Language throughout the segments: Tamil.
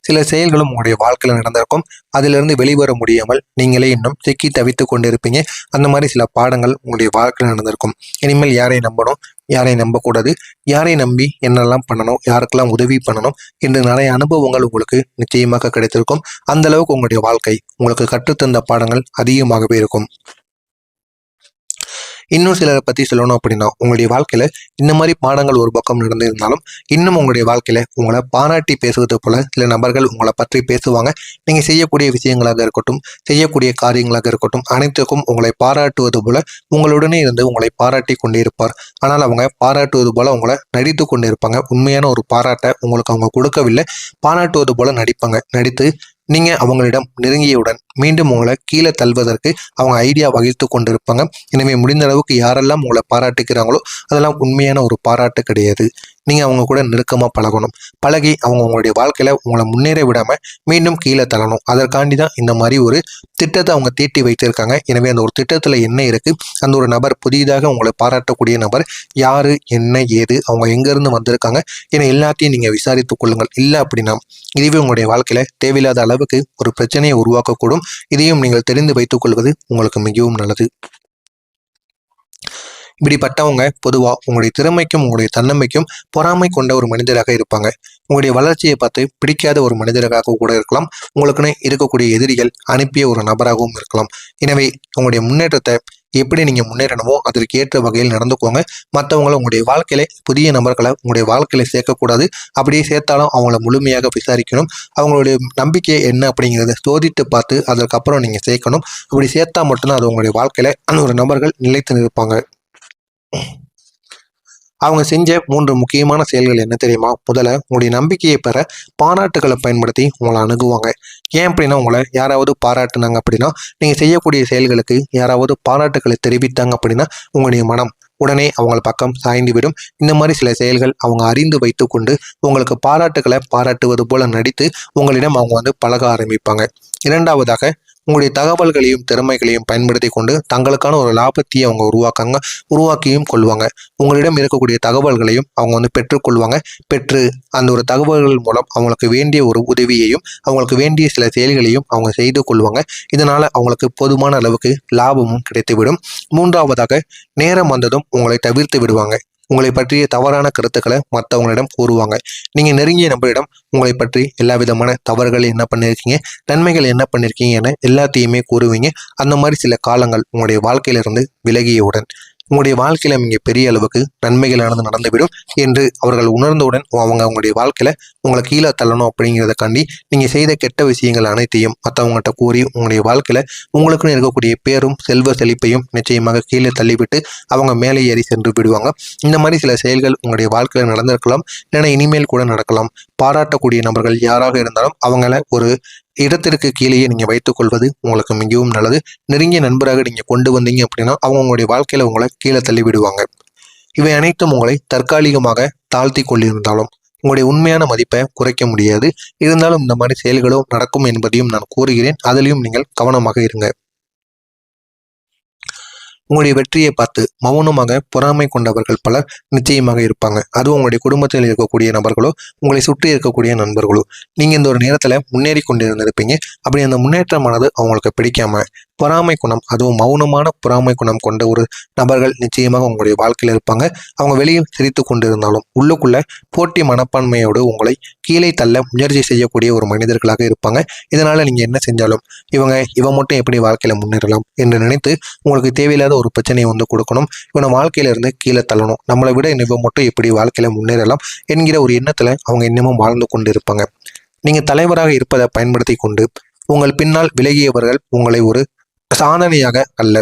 சில செயல்களும் உங்களுடைய வாழ்க்கையில் நடந்திருக்கும். அதிலிருந்து வெளிவர முடியாமல் நீங்களே இன்னும் சிக்கி தவித்து கொண்டிருப்பீங்க. அந்த மாதிரி சில பாடங்கள் உங்களுடைய வாழ்க்கையில் நடந்திருக்கும். இனிமேல் யாரை நம்பணும், யாரை நம்பக்கூடாது, யாரை நம்பி என்னெல்லாம் பண்ணணும், யாருக்கெல்லாம் உதவி பண்ணணும் என்று நிறைய அனுபவங்கள் உங்களுக்கு நிச்சயமாக கிடைத்திருக்கும். அந்த அளவுக்கு உங்களுடைய வாழ்க்கை உங்களுக்கு கற்றுத்தந்த பாடங்கள் அதிகமாகவே இருக்கும். இன்னும் சிலரை பற்றி சொல்லணும் அப்படின்னா, உங்களுடைய வாழ்க்கையில இந்த மாதிரி பாடங்கள் ஒரு பக்கம் நடந்திருந்தாலும் இன்னும் உங்களுடைய வாழ்க்கையில உங்களை பாராட்டி பேசுவது போல சில நபர்கள் உங்களை பற்றி பேசுவாங்க. நீங்க செய்யக்கூடிய விஷயங்களாக இருக்கட்டும், செய்யக்கூடிய காரியங்களாக இருக்கட்டும், அனைத்துக்கும் உங்களை பாராட்டுவது போல உங்களுடனே இருந்து உங்களை பாராட்டி கொண்டே இருப்பார். ஆனால் அவங்க பாராட்டுவது போல உங்களை நடித்து கொண்டு இருப்பாங்க. உண்மையான ஒரு பாராட்டை உங்களுக்கு அவங்க கொடுக்கவில்லை, பாராட்டுவது போல நடித்து நீங்க அவங்களிடம் நெருங்கியவுடன் மீண்டும் உங்களை கீழே தள்ளுவதற்கு அவங்க ஐடியா வகித்து கொண்டிருப்பாங்க. எனவே முடிந்த அளவுக்கு யாரெல்லாம் உங்களை பாராட்டுக்கிறாங்களோ அதெல்லாம் உண்மையான ஒரு பாராட்டு கிடையாது. நீங்க அவங்க கூட நெருக்கமா பழகணும். பழகி அவங்க உங்களுடைய வாழ்க்கையில உங்களை முன்னேற விடாம மீண்டும் கீழே தள்ளணும். அதற்காண்டி தான் இந்த மாதிரி ஒரு திட்டத்தை அவங்க தீட்டி வைத்திருக்காங்க. எனவே அந்த ஒரு திட்டத்துல என்ன இருக்கு, அந்த ஒரு நபர் புதிதாக உங்களை பாராட்டக்கூடிய நபர் யாரு, என்ன ஏது, அவங்க எங்க இருந்து வந்திருக்காங்க என எல்லாத்தையும் நீங்க விசாரித்துக் கொள்ளுங்கள். இல்லை அப்படின்னா இதுவே உங்களுடைய வாழ்க்கையில தேவையில்லாத அளவுக்கு ஒரு பிரச்சனையை உருவாக்கக்கூடும். இதையும் நீங்கள் தெரிந்து வைத்துக் கொள்வது உங்களுக்கு மிகவும் நல்லது. இப்படிப்பட்டவங்க பொதுவா உங்களுடைய திறமைக்கும் உங்களுடைய தன்னம்பிக்கும் பொறாமை கொண்ட ஒரு மனிதராக இருப்பாங்க. உங்களுடைய வளர்ச்சியை பார்த்து பிடிக்காத ஒரு மனிதராக கூட இருக்கலாம். உங்களுக்குன்னு இருக்கக்கூடிய எதிரிகள் அனுப்பிய ஒரு நபராகவும் இருக்கலாம். எனவே உங்களுடைய முன்னேற்றத்தை எப்படி நீங்க முன்னேறணுமோ அதற்கு ஏற்ற வகையில் நடந்துக்கோங்க. மற்றவங்களை உங்களுடைய வாழ்க்கையில புதிய நபர்களை உங்களுடைய வாழ்க்கையில சேர்க்கக்கூடாது. அப்படியே சேர்த்தாலும் அவங்கள முழுமையாக விசாரிக்கணும். அவங்களுடைய நம்பிக்கை என்ன அப்படிங்கிறத சோதித்து பார்த்து அதற்கப்புறம் நீங்க சேர்க்கணும். அப்படி சேர்த்தா மட்டும்தான் அது உங்களுடைய வாழ்க்கையில அந்த ஒரு நபர்கள் நிலைத்து நிற்பாங்க. அவங்க செஞ்ச 3 முக்கியமான செயல்கள் என்ன தெரியுமா? முதல்ல உங்களுடைய நம்பிக்கையை பெற பாராட்டுகளை பயன்படுத்தி உங்களை அணுகுவாங்க. ஏன் அப்படின்னா, உங்களை யாராவது பாராட்டுனாங்க அப்படின்னா, நீங்க செய்யக்கூடிய செயல்களுக்கு யாராவது பாராட்டுகளை தெரிவித்தாங்க அப்படின்னா உங்களுடைய மனம் உடனே அவங்கள பக்கம் சாய்ந்து விடும். இந்த மாதிரி சில செயல்கள் அவங்க அறிந்து வைத்து கொண்டு உங்களுக்கு பாராட்டுகளை பாராட்டுவது போல நடித்து உங்களிடம் அவங்க பழக ஆரம்பிப்பாங்க. இரண்டாவதாக, உங்களுடைய தகவல்களையும் திறமைகளையும் பயன்படுத்தி கொண்டு தங்களுக்கான ஒரு லாபத்தையும் அவங்க உருவாக்கியும் கொள்வாங்க. உங்களிடம் இருக்கக்கூடிய தகவல்களையும் அவங்க பெற்றுக்கொள்வாங்க. பெற்று அந்த ஒரு தகவல்கள் மூலம் அவங்களுக்கு வேண்டிய ஒரு உதவியையும் அவங்களுக்கு வேண்டிய சில செயல்களையும் அவங்க செய்து கொள்வாங்க. இதனால அவங்களுக்கு போதுமான அளவுக்கு லாபமும் கிடைத்துவிடும். மூன்றாவதாக, நேரம் வந்ததும் உங்களை தவிர்த்து விடுவாங்க. உங்களை பற்றிய தவறான கருத்துக்களை மற்றவங்களிடம் கூறுவாங்க. நீங்க நெருங்கிய நபரிடம் உங்களை பற்றி எல்லா விதமான தவறுகள் என்ன பண்ணியிருக்கீங்க, நன்மைகள் என்ன பண்ணியிருக்கீங்க என எல்லாத்தையுமே கூறுவீங்க. அந்த மாதிரி சில காலங்கள் உங்களுடைய வாழ்க்கையிலிருந்து விலகியவுடன் உங்களுடைய வாழ்க்கையில நீங்க பெரிய அளவுக்கு நன்மைகளானது நடந்துவிடும் என்று அவர்கள் உணர்ந்தவுடன் அவங்க உங்களுடைய வாழ்க்கையில உங்களை கீழே தள்ளணும் அப்படிங்கிறதுக்காண்டி நீங்க செய்த கெட்ட விஷயங்கள் அனைத்தையும் மற்றவங்ககிட்ட கூறி உங்களுடைய வாழ்க்கையில உங்களுக்குன்னு இருக்கக்கூடிய பேரும் செல்வ செழிப்பையும் நிச்சயமாக கீழே தள்ளிவிட்டு அவங்க மேலே ஏறி சென்று விடுவாங்க. இந்த மாதிரி சில செயல்கள் உங்களுடைய வாழ்க்கையில நடந்திருக்கலாம், இல்லைன்னா இனிமேல் கூட நடக்கலாம். பாராட்டக்கூடிய நபர்கள் யாராக இருந்தாலும் அவங்கள ஒரு இடத்திற்கு கீழேயே நீங்க வைத்துக் கொள்வது உங்களுக்கு மிகவும் நல்லது. நெருங்கிய நண்பராக நீங்க கொண்டு வந்தீங்க அப்படின்னா அவங்க உங்களுடைய வாழ்க்கையில உங்களை கீழே தள்ளி விடுவாங்க. இவை அனைத்தும் உங்களை தற்காலிகமாக தாழ்த்தி கொண்டிருந்தாலும் உங்களுடைய உண்மையான மதிப்பை குறைக்க முடியாது. இருந்தாலும் இந்த மாதிரி செயல்களும் நடக்கும் என்பதையும் நான் கூறுகிறேன். அதிலையும் நீங்கள் கவனமாக இருங்க. உங்களுடைய வெற்றியை பார்த்து மௌனமாக பொறாமை கொண்டவர்கள் பலர் நிச்சயமாக இருப்பாங்க. அதுவும் உங்களுடைய குடும்பத்தில் இருக்கக்கூடிய நபர்களோ உங்களை சுற்றி இருக்கக்கூடிய நண்பர்களோ நீங்க இந்த ஒரு நேரத்துல முன்னேறி கொண்டிருந்திருப்பீங்க. அப்படி அந்த முன்னேற்றமானது அவங்களுக்கு பிடிக்காம பொறாமை குணம், அதுவும் மௌனமான பொறாமை குணம் கொண்ட ஒரு நபர்கள் நிச்சயமாக உங்களுடைய வாழ்க்கையில் இருப்பாங்க. அவங்க வெளியில் சிரித்து கொண்டிருந்தாலும் உள்ளுக்குள்ள போட்டி மனப்பான்மையோடு உங்களை கீழே தள்ள முயற்சி செய்யக்கூடிய ஒரு மனிதர்களாக இருப்பாங்க. இதனால நீங்க என்ன செஞ்சாலும் இவன் மட்டும் எப்படி வாழ்க்கையில முன்னேறலாம் என்று நினைத்து உங்களுக்கு தேவையில்லாத ஒரு பிரச்சனையை கொடுக்கணும். இவனை வாழ்க்கையில இருந்து கீழே தள்ளணும், நம்மளை விட இவன் மட்டும் எப்படி வாழ்க்கையில முன்னேறலாம் என்கிற ஒரு எண்ணத்துல அவங்க இன்னமும் வாழ்ந்து கொண்டு இருப்பாங்க. நீங்க தலைவராக இருப்பதை பயன்படுத்தி கொண்டு உங்கள் பின்னால் விலகியவர்கள் உங்களை ஒரு சாதனையாக அல்ல,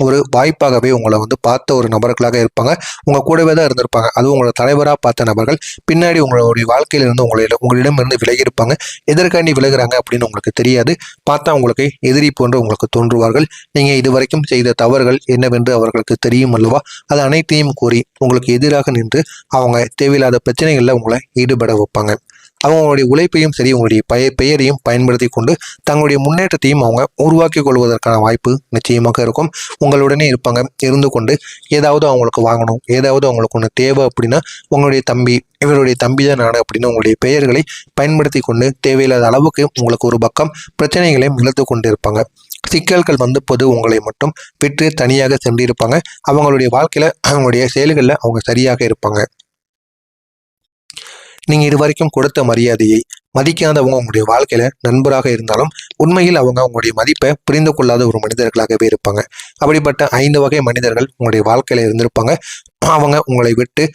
ஒரு வாய்ப்பாகவே உங்களை பார்த்த ஒரு நபர்களாக இருப்பாங்க. உங்க கூடவே தான் இருந்திருப்பாங்க. அதுவும் உங்களை தலைவராக பார்த்த நபர்கள் பின்னாடி உங்களுடைய வாழ்க்கையிலிருந்து உங்களிடம் இருந்து விலகி இருப்பாங்க. எதற்காண்டி விலகுறாங்க அப்படின்னு உங்களுக்கு தெரியாது. பார்த்தா உங்களுக்கு எதிரி போன்று உங்களுக்கு தோன்றுவார்கள். நீங்க இதுவரைக்கும் செய்த தவறுகள் என்னவென்று அவர்களுக்கு தெரியும் அல்லவா? அது அனைத்தையும் கூறி உங்களுக்கு எதிராக நின்று அவங்க தேவையில்லாத பிரச்சனைகள்ல உங்களை ஈடுபட வைப்பாங்க. அவங்களுடைய உழைப்பையும் சரி உங்களுடைய பெயரையும் பயன்படுத்தி கொண்டு தங்களுடைய முன்னேற்றத்தையும் அவங்க உருவாக்கி கொள்வதற்கான வாய்ப்பு நிச்சயமாக இருக்கும். உங்களுடனே இருப்பாங்க. இருந்து கொண்டு ஏதாவது அவங்களுக்கு வாங்கணும், ஏதாவது அவங்களுக்கு ஒன்று தேவை அப்படின்னா உங்களுடைய தம்பி, இவருடைய தம்பி தான் நாடு அப்படின்னு உங்களுடைய பெயர்களை பயன்படுத்தி கொண்டு தேவையில்லாத அளவுக்கு உங்களுக்கு ஒரு பக்கம் பிரச்சனைகளையும் இழுத்து கொண்டு இருப்பாங்க. சிக்கல்கள் வந்து பொது உங்களை மட்டும் விட்டு தனியாக சென்றிருப்பாங்க. அவங்களுடைய வாழ்க்கையில அவங்களுடைய செயல்களில் அவங்க சரியாக இருப்பாங்க. நீங்க இது வரைக்கும் கொடுத்த மரியாதையை மதிக்காதவங்க உங்களுடைய வாழ்க்கையில நண்பராக இருந்தாலும் உண்மையில் அவங்க உங்களுடைய மதிப்பை புரிந்து கொள்ளாத ஒரு மனிதர்களாகவே இருப்பாங்க. அப்படிப்பட்ட 5 வகை மனிதர்கள் உங்களுடைய வாழ்க்கையில இருந்திருப்பாங்க. அவங்க உங்களை விட்டு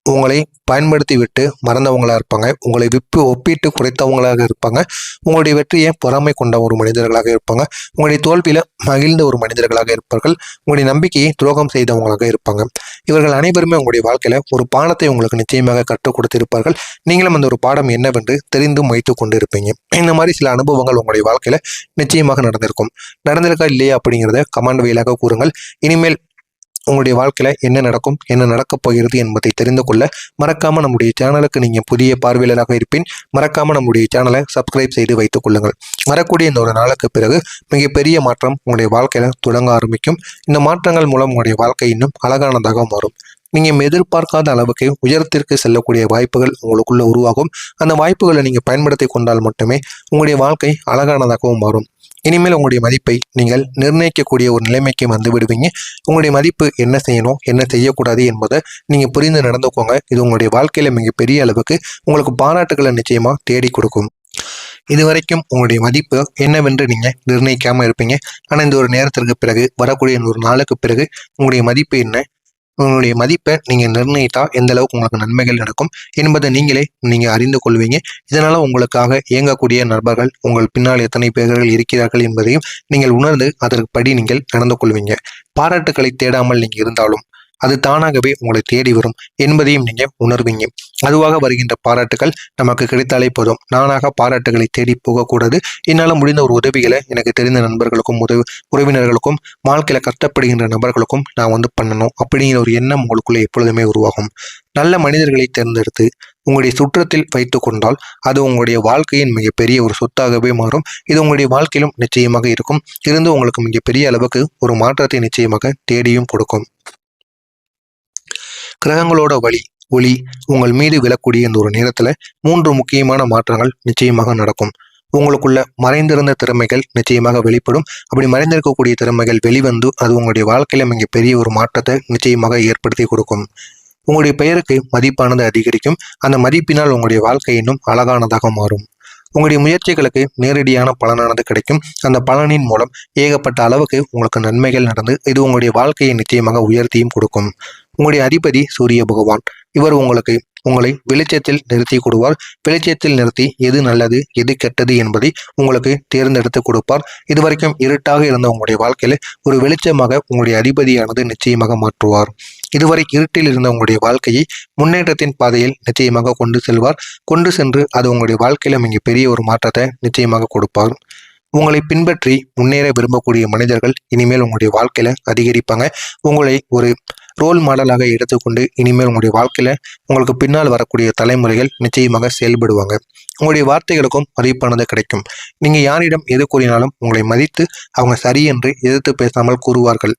உங்களை பயன்படுத்தி விட்டு மறந்தவங்களா இருப்பாங்க. உங்களை ஒப்பிட்டு குறைத்தவங்களாக இருப்பாங்க. உங்களுடைய வெற்றியை பொறாமை கொண்ட ஒரு மனிதர்களாக இருப்பாங்க. உங்களுடைய தோல்வியில மகிழ்ந்த ஒரு மனிதர்களாக இருப்பார்கள். உங்களுடைய நம்பிக்கையை துரோகம் செய்தவங்களாக இருப்பாங்க. இவர்கள் அனைவருமே உங்களுடைய வாழ்க்கையில ஒரு பாடத்தை உங்களுக்கு நிச்சயமாக கற்றுக் கொடுத்திருப்பார்கள். நீங்களும் அந்த ஒரு பாடம் என்னவென்று தெரிந்தும் வைத்துக் கொண்டு இருப்பீங்க. இந்த மாதிரி சில அனுபவங்கள் உங்களுடைய வாழ்க்கையில நிச்சயமாக நடந்திருக்கா இல்லையா அப்படிங்கிறத கமெண்ட் வழியாக கூறுங்கள். இனிமேல் உங்களுடைய வாழ்க்கையில என்ன நடக்கும், என்ன நடக்கப் போகிறது என்பதை தெரிந்து கொள்ள மறக்காம நம்முடைய சேனலுக்கு நீங்க புதிய பார்வையாளராக இருப்பின் மறக்காம நம்முடைய சேனலை சப்ஸ்கிரைப் செய்து வைத்துக் கொள்ளுங்கள். வரக்கூடிய இந்த ஒரு நாளுக்கு பிறகு மிகப்பெரிய மாற்றம் உங்களுடைய வாழ்க்கையில தொடங்க ஆரம்பிக்கும். இந்த மாற்றங்கள் மூலம் உங்களுடைய வாழ்க்கை இன்னும் அழகானதாக மாறும். நீங்க எதிர்பார்க்காத அளவுக்கு உயரத்திற்கு செல்லக்கூடிய வாய்ப்புகள் உங்களுக்குள்ள உருவாகும். அந்த வாய்ப்புகளை நீங்க பயன்படுத்தி கொண்டால் மட்டுமே உங்களுடைய வாழ்க்கை அழகானதாகவும் மாறும். இனிமேல் உங்களுடைய மதிப்பை நீங்கள் நிர்ணயிக்கக்கூடிய ஒரு நிலைமைக்கு வந்து விடுவீங்க. உங்களுடைய மதிப்பு என்ன செய்யணும், என்ன செய்யக்கூடாது என்பதை நீங்க புரிந்து நடந்துக்கோங்க. இது உங்களுடைய வாழ்க்கையில மிகப்பெரிய அளவுக்கு உங்களுக்கு பாராட்டுகளை நிச்சயமா தேடி கொடுக்கும். இதுவரைக்கும் உங்களுடைய மதிப்பு என்னவென்று நீங்க நிர்ணயிக்காம இருப்பீங்க. ஆனா இந்த ஒரு நேரத்திற்கு பிறகு, வரக்கூடிய ஒரு நாளுக்கு பிறகு உங்களுடைய மதிப்பு என்ன, உங்களுடைய மதிப்பை நீங்க நிர்ணயித்தா எந்த அளவுக்கு உங்களுக்கு நன்மைகள் நடக்கும் என்பதை நீங்க அறிந்து கொள்வீங்க. இதனால உங்களுக்காக இயங்கக்கூடிய நபர்கள் உங்கள் பின்னால் எத்தனை பேர்கள் இருக்கிறார்கள் என்பதையும் நீங்கள் உணர்ந்து அதற்குப்படி நீங்கள் நடந்து கொள்வீங்க. பாராட்டுக்களை தேடாமல் நீங்க இருந்தாலும் அது தானாகவே உங்களை தேடி வரும் என்பதையும் நீங்க உணர்வீங்க. அதுவாக வருகின்ற பாராட்டுகள் நமக்கு கிடைத்தாலே போதும். நானாக பாராட்டுகளை தேடி போகக்கூடாது. என்னால் முடிந்த ஒரு உதவிகளை எனக்கு தெரிந்த நண்பர்களுக்கும் உறவினர்களுக்கும் வாழ்க்கையில கஷ்டப்படுகின்ற நபர்களுக்கும் நான் வந்து பண்ணணும் அப்படிங்கிற ஒரு எண்ணம் உங்களுக்குள்ள எப்பொழுதுமே உருவாகும். நல்ல மனிதர்களை தேர்ந்தெடுத்து உங்களுடைய சுற்றத்தில் வைத்து கொண்டால் அது உங்களுடைய வாழ்க்கையின் மிகப்பெரிய ஒரு சொத்தாகவே மாறும். இது உங்களுடைய வாழ்க்கையிலும் நிச்சயமாக இருக்கும். இருந்து உங்களுக்கு மிகப்பெரிய அளவுக்கு ஒரு மாற்றத்தை நிச்சயமாக தேடியும் கொடுக்கும். கிரகங்களோட ஒளி உங்கள் மீது விழக்கூடிய இந்த ஒரு நேரத்துல 3 முக்கியமான மாற்றங்கள் நிச்சயமாக நடக்கும். உங்களுக்குள்ள மறைந்திருந்த திறமைகள் நிச்சயமாக வெளிப்படும். அப்படி மறைந்திருக்கக்கூடிய திறமைகள் வெளிவந்து அது உங்களுடைய வாழ்க்கையில மிகப்பெரிய ஒரு மாற்றத்தை நிச்சயமாக ஏற்படுத்தி கொடுக்கும். உங்களுடைய பெயருக்கு மதிப்பானது அதிகரிக்கும். அந்த மதிப்பினால் உங்களுடைய வாழ்க்கை இன்னும் அழகானதாக மாறும். உங்களுடைய முயற்சிகளுக்கு நேரடியான பலனானது கிடைக்கும். அந்த பலனின் மூலம் ஏகப்பட்ட அளவுக்கு உங்களுக்கு நன்மைகள் நடந்து இது உங்களுடைய வாழ்க்கையை நிச்சயமாக உயர்த்தியும் கொடுக்கும். உங்களுடைய அதிபதி சூரிய பகவான். இவர் உங்களை வெளிச்சத்தில் நிறுத்தி கொடுப்பார். வெளிச்சத்தில் நிறுத்தி எது நல்லது எது கெட்டது என்பதை உங்களுக்கு தேர்ந்தெடுத்து கொடுப்பார். இதுவரைக்கும் இருட்டாக இருந்த உங்களுடைய வாழ்க்கையில ஒரு வெளிச்சமாக உங்களுடைய அதிபதியானது நிச்சயமாக மாற்றுவார். இதுவரை இருட்டில் இருந்த உங்களுடைய வாழ்க்கையை முன்னேற்றத்தின் பாதையில் நிச்சயமாக கொண்டு செல்வார். கொண்டு சென்று அது உங்களுடைய வாழ்க்கையில மிகப்பெரிய ஒரு மாற்றத்தை நிச்சயமாக கொடுப்பார். உங்களை பின்பற்றி முன்னேற விரும்பக்கூடிய மனிதர்கள் இனிமேல் உங்களுடைய வாழ்க்கையில அதிகரிப்பாங்க. உங்களை ஒரு ரோல் மாடலாக எடுத்துக்கொண்டு இனிமேல் உங்களுடைய வாழ்க்கையில உங்களுக்கு பின்னால் வரக்கூடிய தலைமுறைகள் நிச்சயமாக செயல்படுவாங்க. உங்களுடைய வார்த்தைகளுக்கும் மதிப்பானது கிடைக்கும். நீங்க யாரிடம் எது கூறினாலும் உங்களை மதித்து அவங்க சரி என்று எதிர்த்து பேசாமல் கூறுவார்கள்.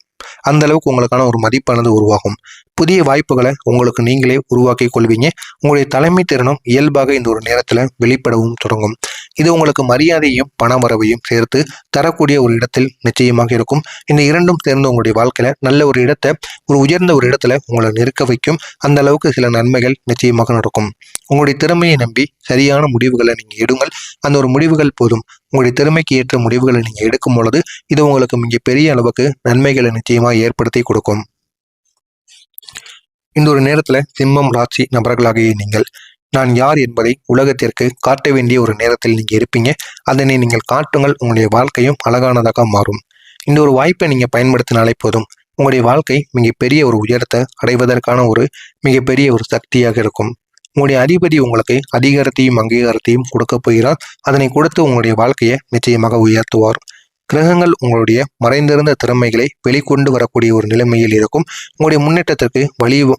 அந்த அளவுக்கு உங்களுக்கான ஒரு மதிப்பானது உருவாகும். புதிய வாய்ப்புகளை உங்களுக்கு நீங்களே உருவாக்கி கொள்வீங்க. உங்களுடைய தலைமை திறனும் இயல்பாக இந்த ஒரு நேரத்துல வெளிப்படவும் தொடங்கும். இது உங்களுக்கு மரியாதையும் பணவரவையும் சேர்த்து தரக்கூடிய ஒரு இடத்தில் நிச்சயமாக இருக்கும். இந்த இரண்டும் சேர்ந்து உங்களுடைய வாழ்க்கையில நல்ல ஒரு இடத்தை, ஒரு உயர்ந்த ஒரு இடத்துல உங்களை நிற்க வைக்கும். அந்த அளவுக்கு சில நன்மைகள் நிச்சயமாக நடக்கும். உங்களுடைய திறமையை நம்பி சரியான முடிவுகளை நீங்க எடுங்கள். அந்த ஒரு முடிவுகள் போதும். உங்களுடைய திறமைக்கு ஏற்ற முடிவுகளை நீங்க எடுக்கும் பொழுது இது உங்களுக்கு மிகப்பெரிய அளவுக்கு நன்மைகளை நிச்சயமாக ஏற்படுத்தி கொடுக்கும். இந்த ஒரு நேரத்துல சிம்மம் ராசி நபர்களாகிய நீங்கள் நான் யார் என்பதை உலகத்திற்கு காட்ட வேண்டிய ஒரு நேரத்தில் நீங்க இருப்பீங்க. அதனை நீங்கள் காட்டுங்கள். உங்களுடைய வாழ்க்கையும் அழகானதாக மாறும். இந்த ஒரு வாய்ப்பை நீங்க பயன்படுத்தினாலே போதும். உங்களுடைய வாழ்க்கை மிகப்பெரிய ஒரு உயரத்தை அடைவதற்கான ஒரு மிகப்பெரிய ஒரு சக்தியாக இருக்கும். உங்களுடைய அதிபதி உங்களுக்கு அதிகாரத்தையும் அங்கீகாரத்தையும் கொடுக்க போகிறார். அதனை கொடுத்து உங்களுடைய வாழ்க்கையை நிச்சயமாக உயர்த்துவார். கிரகங்கள் உங்களுடைய மறைந்திருந்த திறமைகளை வெளிக்கொண்டு வரக்கூடிய ஒரு நிலைமையில் இருக்கும். உங்களுடைய முன்னேற்றத்திற்கு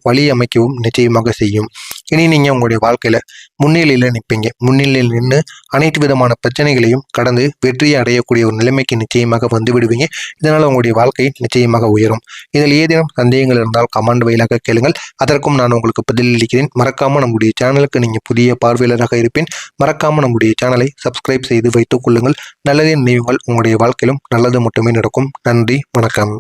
வழி அமைக்கவும் நிச்சயமாக செய்யும். இனி நீங்கள் உங்களுடைய வாழ்க்கையில் முன்னிலையில் நிற்பீங்க. முன்னிலையில் நின்று அனைத்து விதமான பிரச்சனைகளையும் கடந்து வெற்றியை அடையக்கூடிய ஒரு நிலைமைக்கு நிச்சயமாக வந்து விடுவீங்க. இதனால் உங்களுடைய வாழ்க்கை நிச்சயமாக உயரும். இதில் ஏதேனும் சந்தேகங்கள் இருந்தால் கமெண்ட் வாயிலாக கேளுங்கள். அதற்கும் நான் உங்களுக்கு பதிலளிக்கிறேன். மறக்காமல் நம்முடைய சேனலுக்கு நீங்கள் புதிய பார்வையாளராக இருப்பேன். மறக்காமல் நம்முடைய சேனலை சப்ஸ்கிரைப் செய்து வைத்துக் கொள்ளுங்கள். நல்லதே நினைவுங்கள். உங்களுடைய வாழ்க்கையிலும் நல்லது மட்டுமே நடக்கும். நன்றி, வணக்கம்.